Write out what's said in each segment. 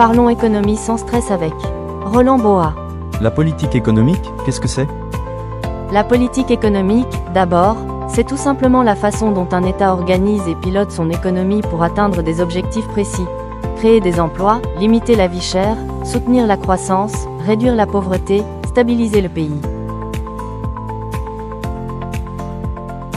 Parlons économie sans stress avec Roland Boa. La politique économique, qu'est-ce que c'est? La politique économique, d'abord, c'est tout simplement la façon dont un État organise et pilote son économie pour atteindre des objectifs précis. Créer des emplois, limiter la vie chère, soutenir la croissance, réduire la pauvreté, stabiliser le pays.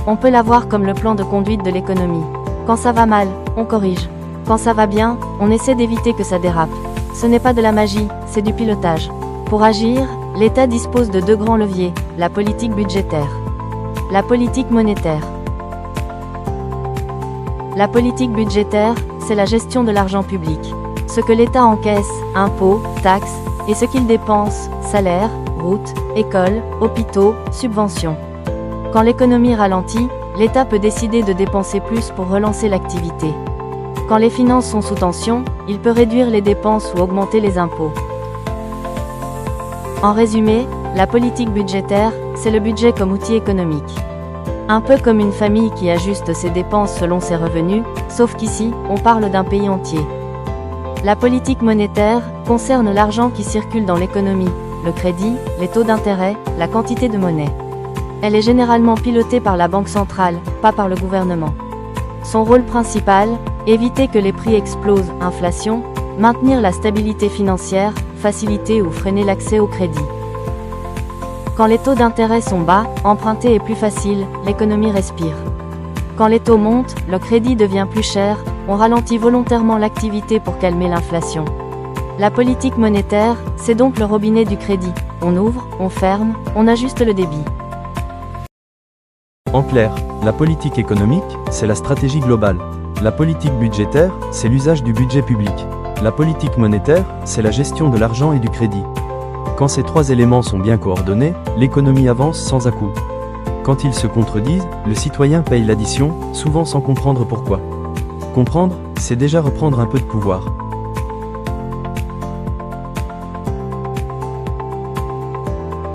On peut la voir comme le plan de conduite de l'économie. Quand ça va mal, on corrige. Quand ça va bien, on essaie d'éviter que ça dérape. Ce n'est pas de la magie, c'est du pilotage. Pour agir, l'État dispose de deux grands leviers, la politique budgétaire, la politique monétaire. La politique budgétaire, c'est la gestion de l'argent public. Ce que l'État encaisse, impôts, taxes, et ce qu'il dépense, salaires, routes, écoles, hôpitaux, subventions. Quand l'économie ralentit, l'État peut décider de dépenser plus pour relancer l'activité. Quand les finances sont sous tension, il peut réduire les dépenses ou augmenter les impôts. En résumé, la politique budgétaire, c'est le budget comme outil économique. Un peu comme une famille qui ajuste ses dépenses selon ses revenus, sauf qu'ici, on parle d'un pays entier. La politique monétaire concerne l'argent qui circule dans l'économie, le crédit, les taux d'intérêt, la quantité de monnaie. Elle est généralement pilotée par la Banque centrale, pas par le gouvernement. Son rôle principal, éviter que les prix explosent, inflation, maintenir la stabilité financière, faciliter ou freiner l'accès au crédit. Quand les taux d'intérêt sont bas, emprunter est plus facile, l'économie respire. Quand les taux montent, le crédit devient plus cher, on ralentit volontairement l'activité pour calmer l'inflation. La politique monétaire, c'est donc le robinet du crédit. On ouvre, on ferme, on ajuste le débit. En clair, la politique économique, c'est la stratégie globale. La politique budgétaire, c'est l'usage du budget public. La politique monétaire, c'est la gestion de l'argent et du crédit. Quand ces trois éléments sont bien coordonnés, l'économie avance sans à-coups. Quand ils se contredisent, le citoyen paye l'addition, souvent sans comprendre pourquoi. Comprendre, c'est déjà reprendre un peu de pouvoir.